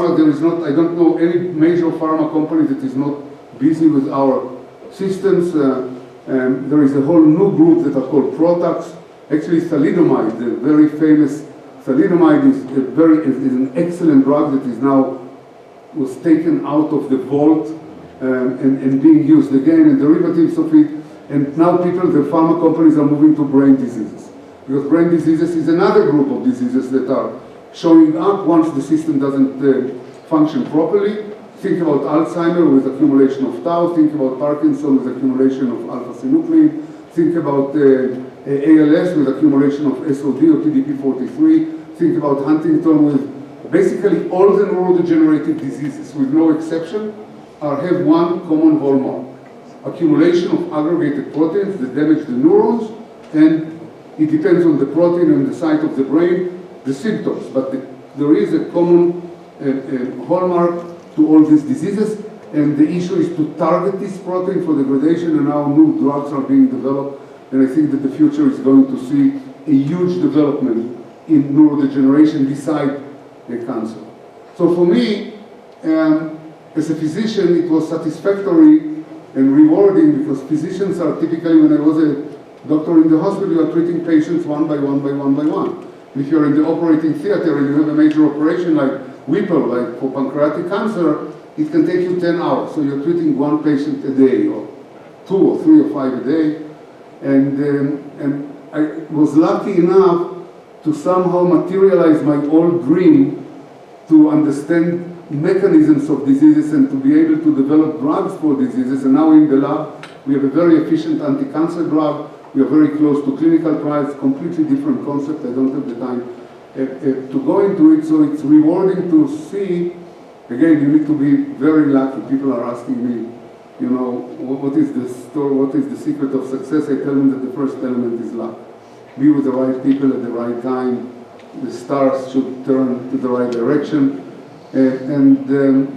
pharma, there is not, I don't know any major pharma company that is not busy with our systems. There is a whole new group that are called products. Actually, thalidomide, the very famous thalidomide is an excellent drug that is now was taken out of the vault and being used again, and derivatives of it. And now people, the pharma companies are moving to brain diseases. Because brain diseases is another group of diseases that are showing up once the system doesn't function properly. Think about Alzheimer with accumulation of tau, think about Parkinson with accumulation of alpha-synuclein, think about ALS with accumulation of SOD or TDP43, think about Huntington with basically all the neurodegenerative diseases, with no exception, have one common hallmark: accumulation of aggregated proteins that damage the neurons, and it depends on the protein and the site of the brain, the symptoms, but there is a common hallmark to all these diseases, and the issue is to target this protein for degradation, and now new drugs are being developed, and I think that the future is going to see a huge development in neurodegeneration beside cancer. So for me, as a physician, it was satisfactory and rewarding, because physicians are typically, when I was a doctor in the hospital, you are treating patients one by one by one by one. If you're in the operating theater and you have a major operation like Whipple, like for pancreatic cancer, it can take you 10 hours. So you're treating one patient a day, or 2 or 3 or 5 a day. And I was lucky enough to somehow materialize my old dream to understand mechanisms of diseases and to be able to develop drugs for diseases. And now in the lab, we have a very efficient anti-cancer drug. We are very close to clinical trials, completely different concept. I don't have the time to go into it. So it's rewarding to see. Again, you need to be very lucky. People are asking me, you know, what is the story, what is the secret of success? I tell them that the first element is luck. Be with the right people at the right time. The stars should turn to the right direction.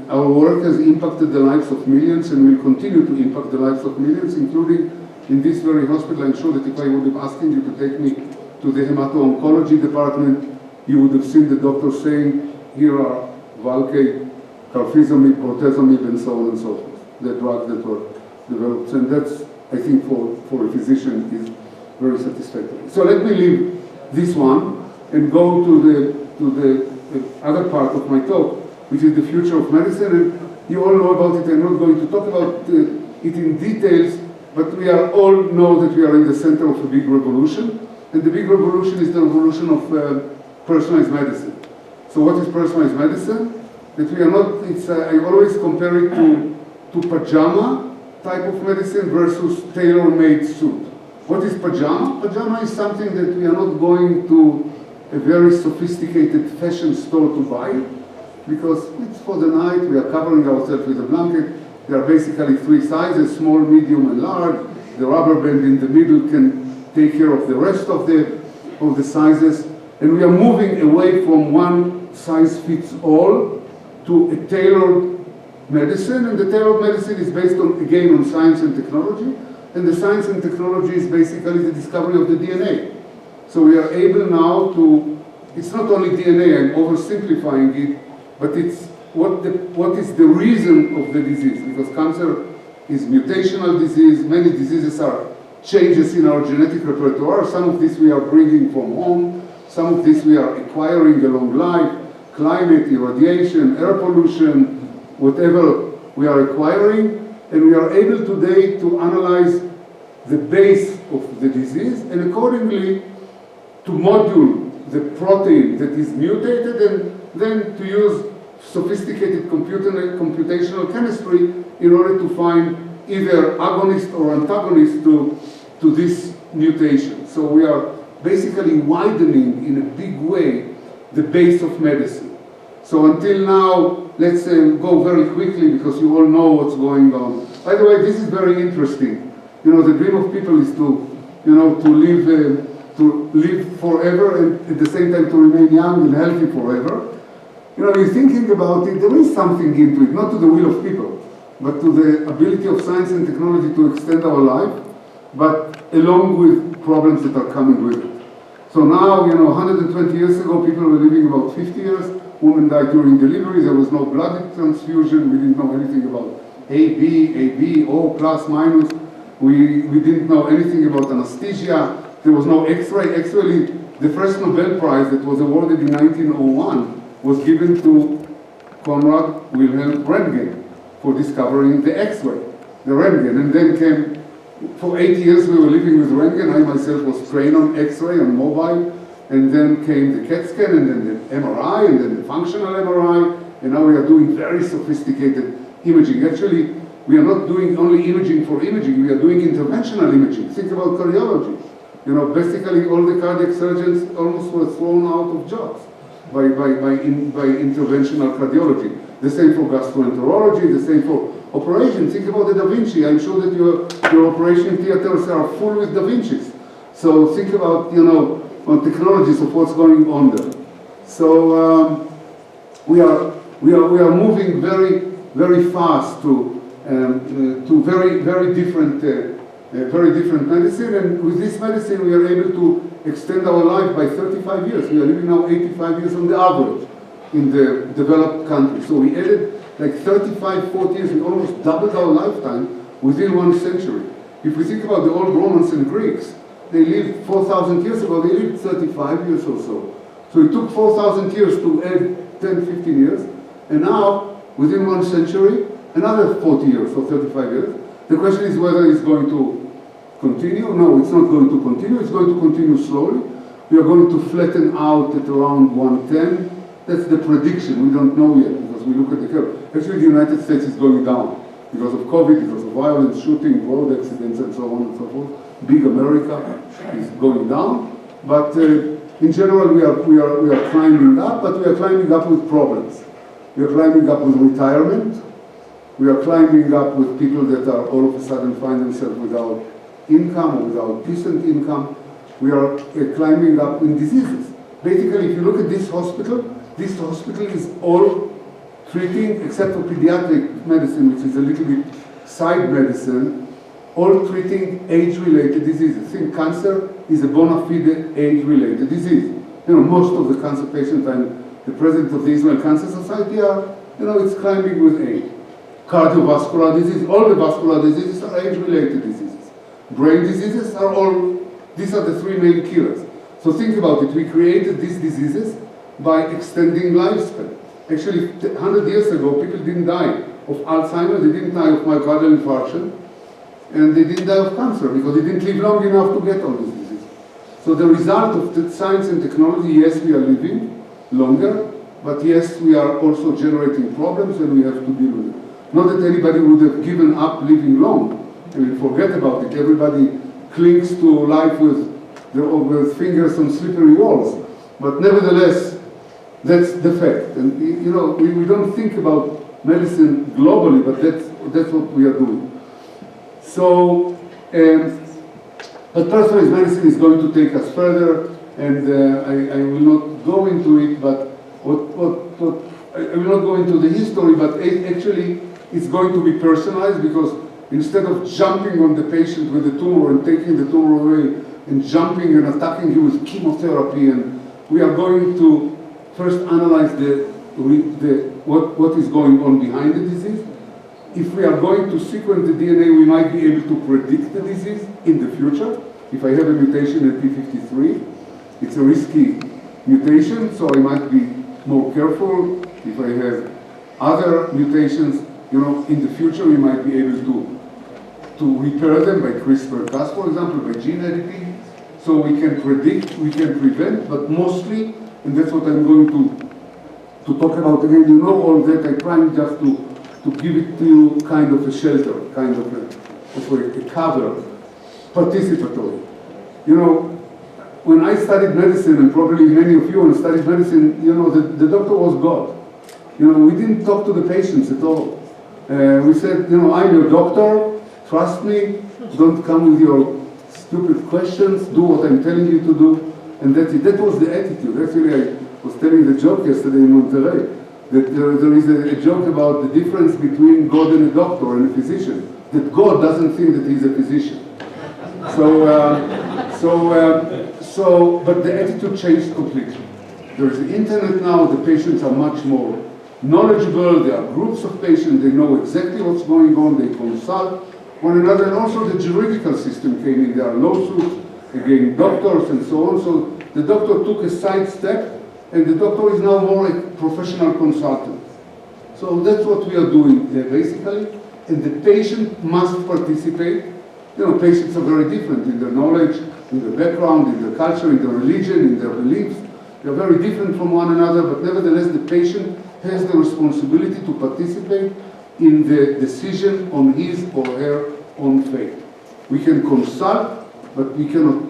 Our work has impacted the lives of millions and will continue to impact the lives of millions, including in this very hospital. I'm sure that if I would have asked you to take me to the hemato-oncology department, you would have seen the doctor saying, here are Valkay, carfilzomib, bortezomib, and so on and so forth, the drugs that were developed. And that's, I think, for a physician is very satisfactory. So let me leave this one and go to the other part of my talk, which is the future of medicine. And you all know about it. I'm not going to talk about it in details, but we are all know that we are in the center of a big revolution. And the big revolution is the revolution of personalized medicine. So what is personalized medicine? That we are not, I always compare it to pajama type of medicine versus tailor-made suit. What is pajama? Pajama is something that we are not going to a very sophisticated fashion store to buy, because it's for the night, we are covering ourselves with a blanket. There are basically 3 sizes, small, medium, and large. The rubber band in the middle can take care of the rest of the sizes. And we are moving away from one size fits all to a tailored medicine. And the tailored medicine is based on, again, on science and technology. And the science and technology is basically the discovery of the DNA. So we are able now to, it's not only DNA, I'm oversimplifying it, but it's what is the reason of the disease, because cancer is mutational disease. Many diseases are changes in our genetic repertoire. Some of this we are bringing from home, some of this we are acquiring along life, climate, irradiation, air pollution, whatever we are acquiring, and we are able today to analyze the base of the disease and accordingly to module the protein that is mutated, and then to use sophisticated computational chemistry in order to find either agonist or antagonist to this mutation. So we are basically widening in a big way the base of medicine. So until now, let's go very quickly because you all know what's going on. By the way, this is very interesting. You know, the dream of people is to live forever and at the same time to remain young and healthy forever. You know, you're thinking about it, there is something into it, not to the will of people, but to the ability of science and technology to extend our life, but along with problems that are coming with it. So now, 120 years ago, people were living about 50 years. women died during delivery, there was no blood transfusion, we didn't know anything about AB, O, plus, minus, we didn't know anything about anesthesia, there was no X-ray. Actually, the first Nobel Prize that was awarded in 1901 was given to Konrad Wilhelm Röntgen for discovering the X-ray, the Röntgen, and then came, for 8 years we were living with Röntgen. I myself was trained on X-ray, on mobile, and then came the CAT scan, and then the MRI, and then the functional MRI, and now we are doing very sophisticated imaging. Actually, we are not doing only imaging for imaging, we are doing interventional imaging. Think about cardiology. You know, basically all the cardiac surgeons almost were thrown out of jobs by interventional cardiology. The same for gastroenterology, the same for operation. Think about the Da Vinci. I'm sure that your operation theaters are full with Da Vincis. So think about, you know, on technologies of what's going on there. So we are moving very fast to very different medicine, and with this medicine we are able to extend our life by 35 years. We are living now 85 years on the average in the developed countries. So we added like 35, 40 years, we almost doubled our lifetime within 1 century. If we think about the old Romans and Greeks, they lived 4,000 years ago, they lived 35 years or so. So it took 4,000 years to add 10, 15 years, and now, within 1 century, another 40 years or 35 years. The question is whether it's going to continue. No, it's not going to continue. It's going to continue slowly. We are going to flatten out at around 110. That's the prediction. We don't know yet because we look at the curve. Actually, the United States is going down because of COVID, because of violence, shooting, road accidents, and so on and so forth. Big America is going down. But in general, we are climbing up, but we are climbing up with problems. We are climbing up with retirement. We are climbing up with people that are all of a sudden find themselves without income or without decent income. We are climbing up in diseases. Basically, if you look at this hospital is all treating, except for pediatric medicine, which is a little bit side medicine, all treating age-related diseases. Think cancer is a bona fide age-related disease. You know, most of the cancer patients, I'm the president of the Israel Cancer Society, are, you know, it's climbing with age. Cardiovascular disease, all the vascular diseases are age-related diseases. Brain diseases are all, these are the 3 main killers. So think about it, we created these diseases by extending lifespan. Actually, 100 years ago, people didn't die of Alzheimer's, they didn't die of myocardial infarction, and they didn't die of cancer because they didn't live long enough to get all these diseases. So the result of the science and technology, yes, we are living longer, but yes, we are also generating problems and we have to deal with it. Not that anybody would have given up living long. I mean, forget about it. Everybody clings to life with fingers on slippery walls. But nevertheless, that's the fact. And you know, we don't think about medicine globally, but that's what we are doing. So, but personalized medicine is going to take us further, and I will not go into it, but I will not go into the history, but actually it's going to be personalized because instead of jumping on the patient with the tumor and taking the tumor away and jumping and attacking him with chemotherapy, and we are going to first analyze what is going on behind the disease. If we are going to sequence the DNA, we might be able to predict the disease in the future. If I have a mutation at P53, it's a risky mutation, so I might be more careful. If I have other mutations, you know, in the future we might be able to repair them by CRISPR-Cas, for example, by gene editing. So we can predict, we can prevent, but mostly, and that's what I'm going to talk about again, you know all that, I try just to give it to you kind of a shelter, kind of a cover, participatory. You know, when I studied medicine, and probably many of you have studied medicine, you know, the doctor was God. You know, we didn't talk to the patients at all. We said, you know, I'm your doctor, trust me, don't come with your stupid questions, do what I'm telling you to do, and that's it. That was the attitude. Actually, I was telling the joke yesterday in Monterrey, that there is a joke about the difference between God and a doctor and a physician, that God doesn't think that he's a physician. But the attitude changed completely. There is the internet now, the patients are much more knowledgeable, there are groups of patients, they know exactly what's going on, they consult one another, and also the juridical system came in, there are lawsuits against doctors and so on, so the doctor took a side step, and the doctor is now more like professional consultant. So that's what we are doing basically, and the patient must participate. You know, patients are very different in their knowledge, in their background, in their culture, in their religion, in their beliefs. They are very different from one another, but nevertheless the patient has the responsibility to participate in the decision on his or her own fate. We can consult, but we cannot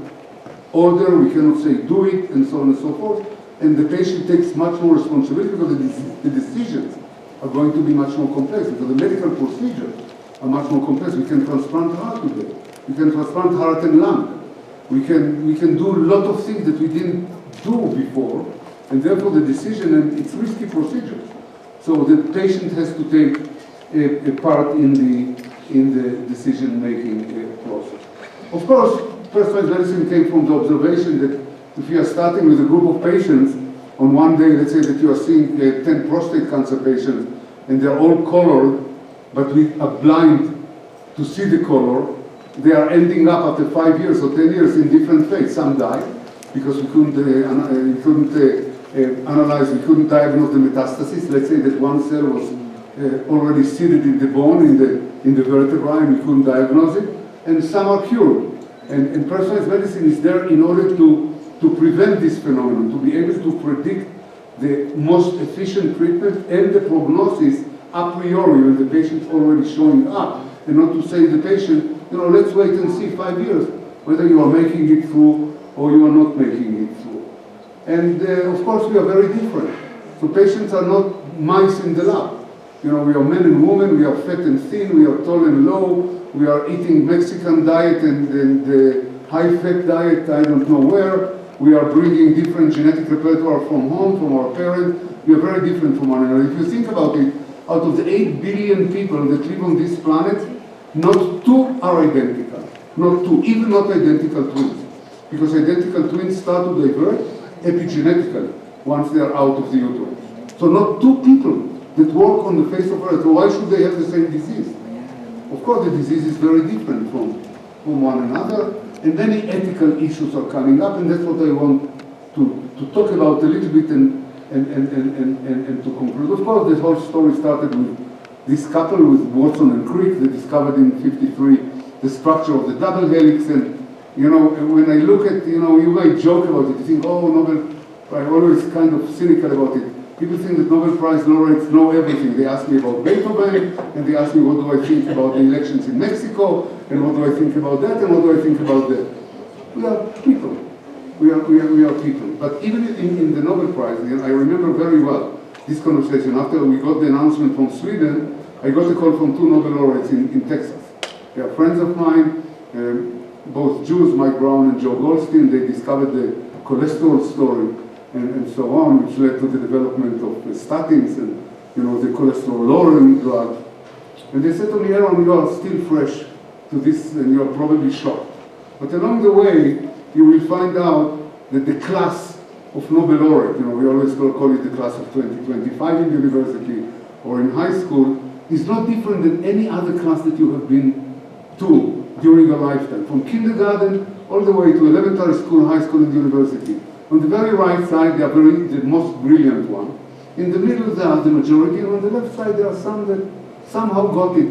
order, we cannot say do it, and so on and so forth. And the patient takes much more responsibility because the decisions are going to be much more complex, because the medical procedures are much more complex. We can transplant heart today. We can transplant heart and lung. We can do a lot of things that we didn't do before, and therefore the decision, and it's risky procedures. So the patient has to take a part in the decision-making process. Of course, personalized medicine came from the observation that if you are starting with a group of patients, on one day, let's say that you are seeing 10 prostate cancer patients, and they're all colored, but we are blind to see the color, they are ending up after 5 years or 10 years in different fates. Some died because we couldn't analyze, we couldn't diagnose the metastasis. Let's say that one cell was already seated in the bone, in the vertebra, and we couldn't diagnose it. And some are cured. And personalized medicine is there in order to prevent this phenomenon, to be able to predict the most efficient treatment and the prognosis a priori when the patient's already showing up, and not to say to the patient, you know, let's wait and see 5 years whether you are making it through or you are not making it through. And of course we are very different. So patients are not mice in the lab. You know, we are men and women, we are fat and thin, we are tall and low, we are eating Mexican diet and high-fat diet, I don't know where. We are bringing different genetic repertoire from home, from our parents. We are very different from one another. If you think about it, out of the 8 billion people that live on this planet, not 2 are identical. Not 2, even not identical twins. Because identical twins start to divert epigenetically once they are out of the uterus. So not 2 people that walk on the face of Earth. So why should they have the same disease? Of course, the disease is very different from one another, and many ethical issues are coming up, and that's what I want to talk about a little bit and to conclude. Of course, this whole story started with this couple, with Watson and Crick. They discovered in '53 the structure of the double helix, and you know, when I look at, you know, you might joke about it, you think, oh, Nobel, I'm always kind of cynical about it. People think that Nobel Prize laureates know everything. They ask me about Beethoven, and they ask me what do I think about the elections in Mexico, and what do I think about that, and what do I think about that. We are people. We are people. But even in the Nobel Prize, I remember very well this conversation. After we got the announcement from Sweden, I got a call from 2 Nobel laureates in Texas. They are friends of mine, both Jews, Mike Brown and Joe Goldstein. They discovered the cholesterol story and so on, which led to the development of statins and, you know, the cholesterol-lowering drug. And they said to me, Aaron, you are still fresh to this, and you are probably shocked. But along the way, you will find out that the class of Nobel laureate, you know, we always call it the class of 2025 in university or in high school, is not different than any other class that you have been to during your lifetime, from kindergarten all the way to elementary school, high school, and university. On the very right side, they are the most brilliant one. In the middle, they are the majority, and on the left side, there are some that somehow got it.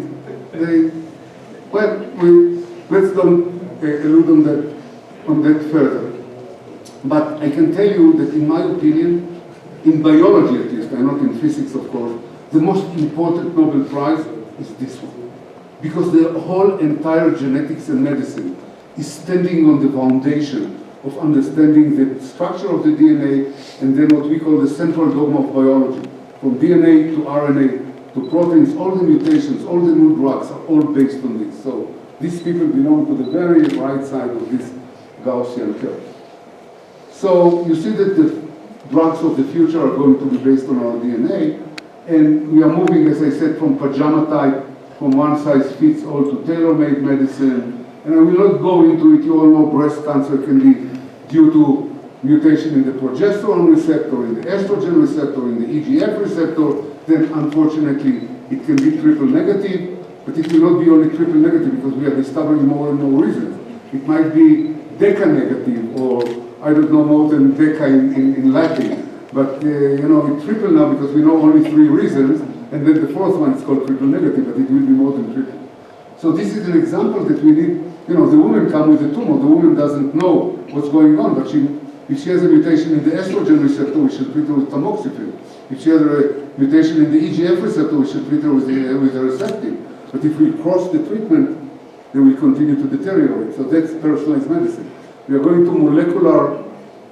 Let's don't allude on that further. But I can tell you that in my opinion, in biology at least, and not in physics of course, the most important Nobel Prize is this one. Because the whole entire genetics and medicine is standing on the foundation of understanding the structure of the DNA and then what we call the central dogma of biology. From DNA to RNA to proteins, all the mutations, all the new drugs are all based on this. So these people belong to the very right side of this Gaussian curve. So you see that the drugs of the future are going to be based on our DNA, and we are moving, as I said, from pajama type, from one size fits all to tailor-made medicine. And I will not go into it. You all know breast cancer can be due to mutation in the progesterone receptor, in the estrogen receptor, in the EGF receptor, then unfortunately it can be triple negative, but it will not be only triple negative because we are discovering more and more reasons. It might be deca negative, or I don't know more than deca in Latin, but it's triple now because we know only 3 reasons, and then the 4th one is called triple negative, but it will be more than triple. So this is an example that we need, the woman comes with a tumor, the woman doesn't know what's going on, but if she has a mutation in the estrogen receptor, we should treat her with tamoxifen. If she has a mutation in the EGF receptor, we should treat her with Herceptin. But if we cross the treatment, they will continue to deteriorate. So that's personalized medicine. We are going to molecular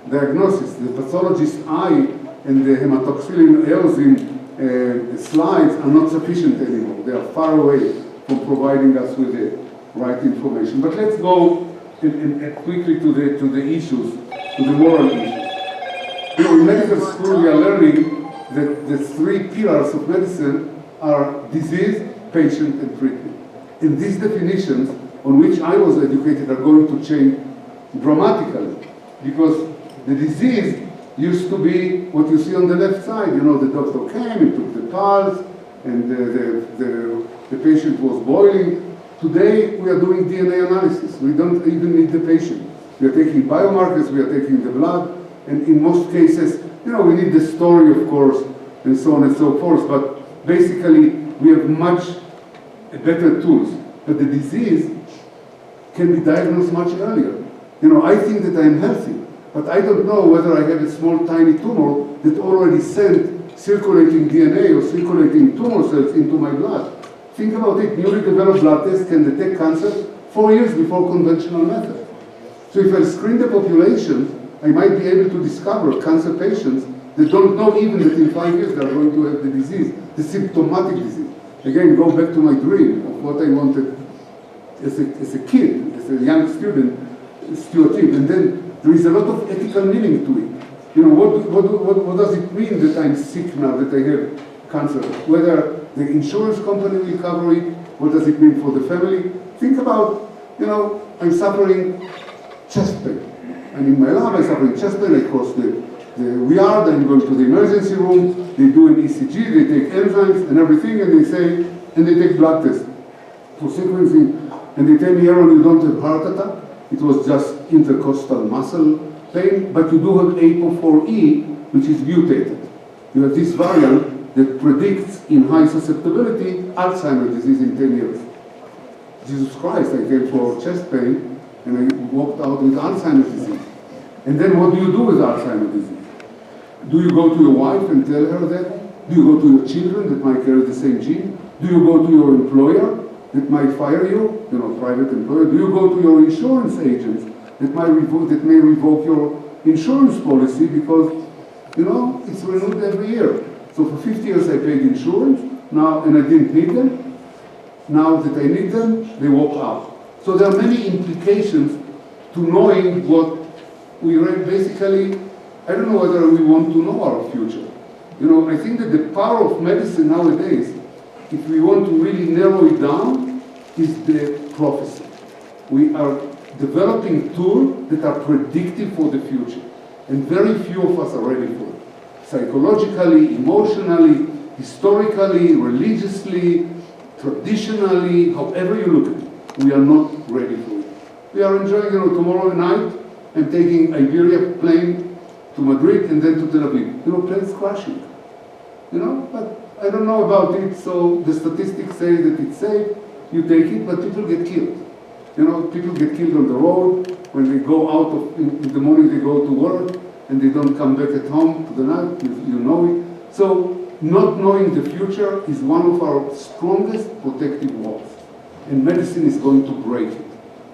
diagnosis. The pathologist's eye and the hematoxylin eosin slides are not sufficient anymore. They are far away from providing us with the right information. But let's go quickly to the issues, to the moral issues. In medical school, we are learning that the 3 pillars of medicine are disease, patient, and treatment. And these definitions on which I was educated are going to change dramatically, because the disease used to be what you see on the left side. The doctor came, he took the pulse, and the patient was boiling. Today, we are doing DNA analysis. We don't even need the patient. We are taking biomarkers, we are taking the blood, and in most cases, we need the story, of course, and so on and so forth, but basically, we have much better tools. But the disease can be diagnosed much earlier. I think that I am healthy, but I don't know whether I have a small, tiny tumor that already sent circulating DNA or circulating tumor cells into my blood. Think about it, newly developed blood tests can detect cancer 4 years before conventional method. So if I screen the population, I might be able to discover cancer patients that don't know even that in 5 years they are going to have the disease, the symptomatic disease. Again, go back to my dream of what I wanted as a kid, as a young student, to achieve. And then there is a lot of ethical meaning to it. What does it mean that I'm sick now, that I have cancer? Whether the insurance company will cover it, what does it mean for the family? Think about, I'm suffering chest pain. I'm in my lab, I'm suffering chest pain, I cross the yard, I'm going to the emergency room, they do an ECG, they take enzymes and everything, and they take blood tests for sequencing, and they tell me, Aaron, you don't have heart attack, it was just intercostal muscle pain, but you do have APO4E, which is mutated. You have this variant that predicts in high susceptibility Alzheimer's disease in 10 years. Jesus Christ, I came for chest pain, and I walked out with Alzheimer's disease. And then what do you do with Alzheimer's disease? Do you go to your wife and tell her that? Do you go to your children that might carry the same gene? Do you go to your employer that might fire you, private employer? Do you go to your insurance agents that may revoke your insurance policy because, it's renewed every year? So for 50 years I paid insurance, and I didn't need them. Now that I need them, they walk out. So there are many implications to knowing what we read. Basically, I don't know whether we want to know our future. I think that the power of medicine nowadays, if we want to really narrow it down, is the prophecy. We are developing tools that are predictive for the future. And very few of us are ready for it. Psychologically, emotionally, historically, religiously, traditionally, however you look at it, we are not ready for it. We are enjoying, tomorrow night, I'm taking Iberia plane to Madrid and then to Tel Aviv. Planes crashing. But I don't know about it, so the statistics say that it's safe, you take it, but people get killed. People get killed on the road, when they go out in the morning they go to work, and they don't come back at home to the night, you know it. So not knowing the future is one of our strongest protective walls. And medicine is going to break it,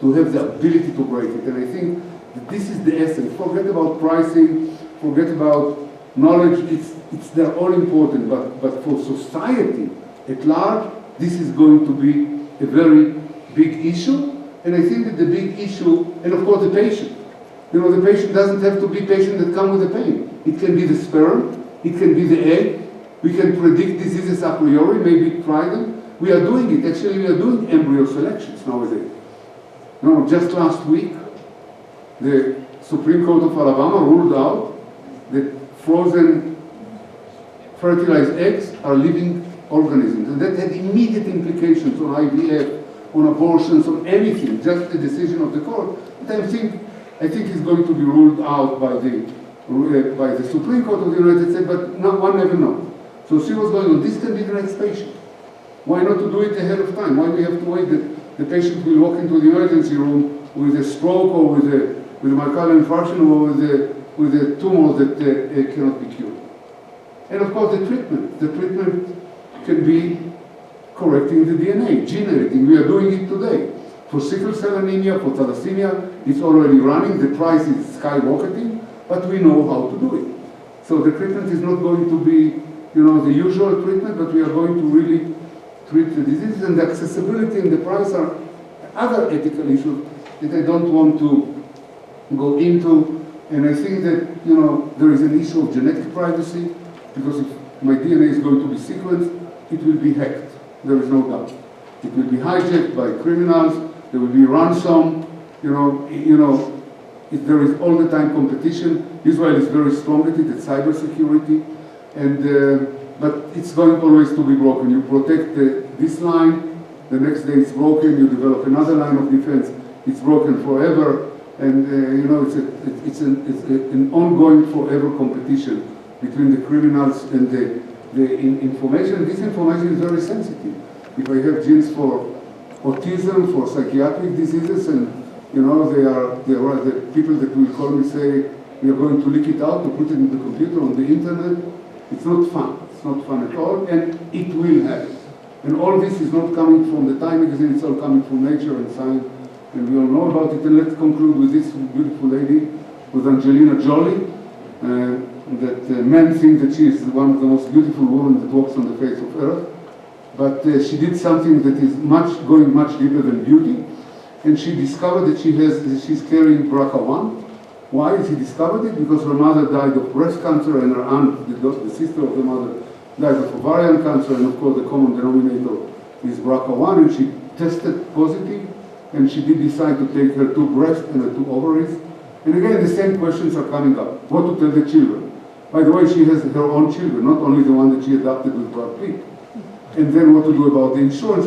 to have the ability to break it. And I think that this is the essence. Forget about pricing, forget about knowledge, they're all important, but for society at large, this is going to be a very big issue. And I think that the big issue, and of course the patient. The patient doesn't have to be patient that come with the pain. It can be the sperm, it can be the egg. We can predict diseases a priori, maybe try them. We are doing it. Actually, we are doing embryo selections nowadays. Just last week, the Supreme Court of Alabama ruled out that frozen fertilized eggs are living organisms, and that had immediate implications on IVF, on abortions, on anything, just a decision of the court. But I think it's going to be ruled out by the Supreme Court of the United States, but one never knows. So she was going on, this can be the next patient. Why not to do it ahead of time? Why we have to wait that the patient will walk into the emergency room with a stroke or with a myocardial infarction or with a tumor that cannot be cured? And of course the treatment can be correcting the DNA, gene editing. We are doing it today. For sickle cell anemia, for thalassemia, it's already running. The price is skyrocketing, but we know how to do it. So the treatment is not going to be, the usual treatment, but we are going to really treat the disease. And the accessibility and the price are other ethical issues that I don't want to go into. And I think that, there is an issue of genetic privacy, because if my DNA is going to be sequenced, it will be hacked. There is no doubt. It will be hijacked by criminals. There will be ransom. There is all the time competition. Israel is very strong at it, at cybersecurity, but it's going always to be broken. You protect this line, the next day it's broken. You develop another line of defense. It's broken forever, and it's an ongoing forever competition between the criminals and the information. This information is very sensitive. If I have genes for autism, for psychiatric diseases, and there are the people that will call me say we are going to leak it out, to put it in the computer, on the internet. It's not fun. It's not fun at all, and it will happen. And all this is not coming from the Time magazine. It's all coming from Nature and Science, and we all know about it. And let's conclude with this beautiful lady, with Angelina Jolie. That men think that she is one of the most beautiful women that walks on the face of earth, but she did something that is going much deeper than beauty, and she discovered that she's carrying BRCA1. Why has she discovered it? Because her mother died of breast cancer, and her aunt, the sister of the mother, died of ovarian cancer, and of course the common denominator is BRCA1, and she tested positive, and she did decide to take her 2 breasts and her 2 ovaries. And again, the same questions are coming up. What to tell the children? By the way, she has her own children, not only the one that she adopted with Brad Pitt. And then what to do about the insurance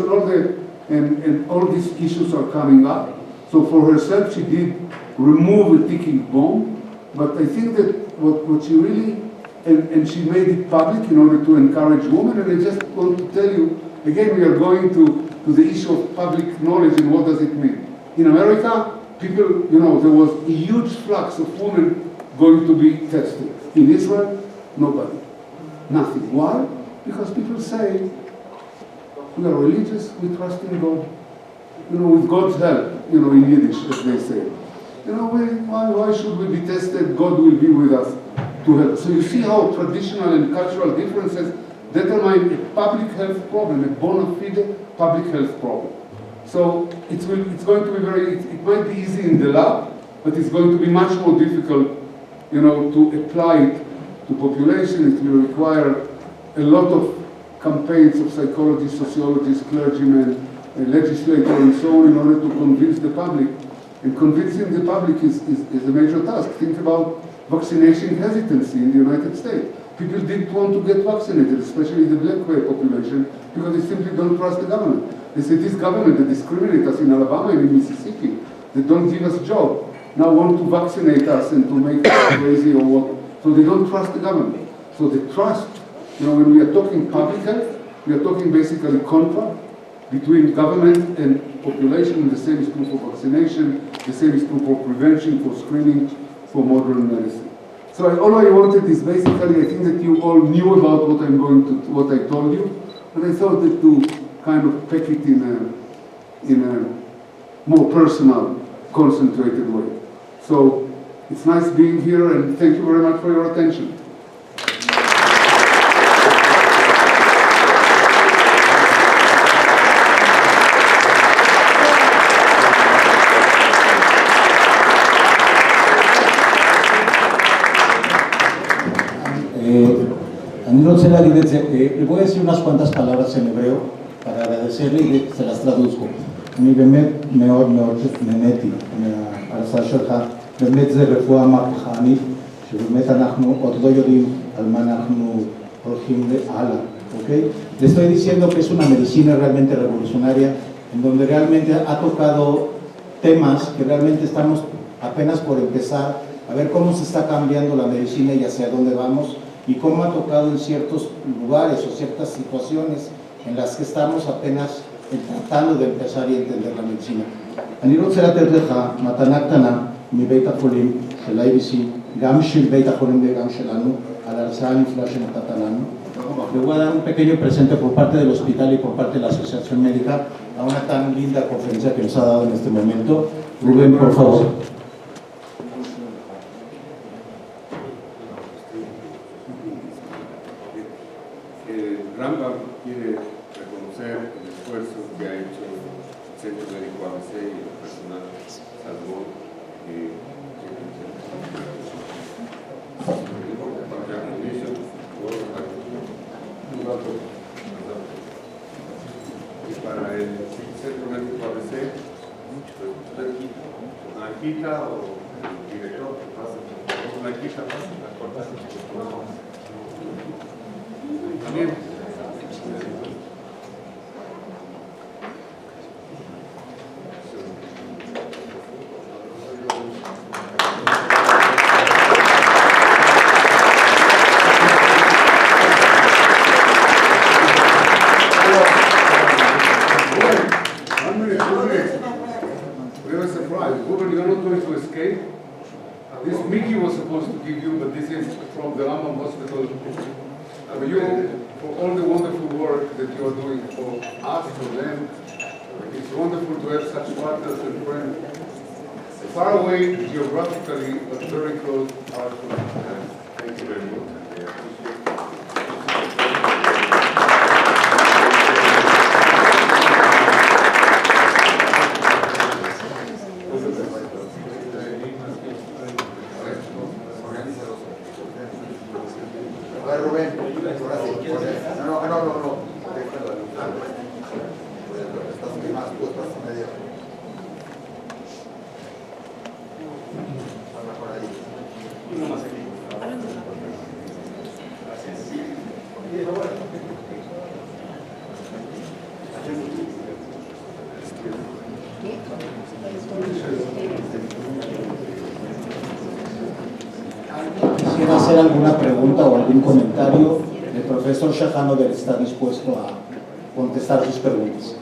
and all these issues are coming up. So for herself, she did remove a ticking bomb. But I think that what she really, and she made it public in order to encourage women. And I just want to tell you, again, we are going to the issue of public knowledge and what does it mean. In America, people, there was a huge flux of women going to be tested. In Israel, nobody. Nothing. Why? Because people say, we are religious, we trust in God. With God's help, in Yiddish, as they say. Why should we be tested? God will be with us to help. So you see how traditional and cultural differences determine a public health problem, a bona fide public health problem. So it's going to be it might be easy in the lab, but it's going to be much more difficult, to apply it to population. It will require a lot of campaigns of psychologists, sociologists, clergymen, legislators, and so on, in order to convince the public. And convincing the public is a major task. Think about vaccination hesitancy in the United States. People didn't want to get vaccinated, especially the black population, because they simply don't trust the government. They say this government that discriminates us in Alabama and in Mississippi, that don't give us jobs, now want to vaccinate us and to make us crazy or what. So they don't trust the government. So the trust, when we are talking public health, we are talking basically contract between government and population, and the same is true for vaccination, the same is true for prevention, for screening, for modern medicine. So all I wanted is basically, I think that you all knew about what I told you, but I thought that to kind of pack it in a more personal, concentrated way. So it's nice being here, and thank you very much for your attention. אני רוצה להגיד את זה, le voy a decir unas cuantas palabras en hebreo para agradecerle y se las traduzco. אני באמת מאוד מאוד נהניתי מההרצאה שלך. באמת זה רפואה מהפכנית, שבאמת אנחנו עוד לא יודעים על מה אנחנו הולכים הלאה, ¿okay? Le estoy diciendo que es una medicina realmente revolucionaria, en donde realmente ha tocado temas que realmente estamos apenas por empezar a ver cómo se está cambiando la medicina y hacia dónde vamos, y cómo ha tocado en ciertos lugares o ciertas situaciones en las que estamos apenas tratando de empezar y entender la medicina. אני רוצה לתת לך מתנה קטנה מבית החולים של IBC, גם של בית החולים וגם שלנו, על ההרצאה הנפלאה שנתת לנו. Le voy a dar un pequeño presente por parte del hospital y por parte de la asociación médica a una tan linda conferencia que nos ha dado en este momento. Rubén, por favor. Rambam quiere reconocer el esfuerzo que ha hecho el Centro Médico ABC y el personal salvo y para el Centro Médico ABC, una quita o el director que pasa, una quita pasa, la corta. También. This Mickey was supposed to give you, but this is from the Rambam Hospital. For all the wonderful work that you are doing for us, for them. It's wonderful to have such partners and friends. Far away geographically, but very close heartfully. Thank you very much. Quisiera hacer alguna pregunta o algún comentario. El profesor Ciechanover está dispuesto a contestar sus preguntas.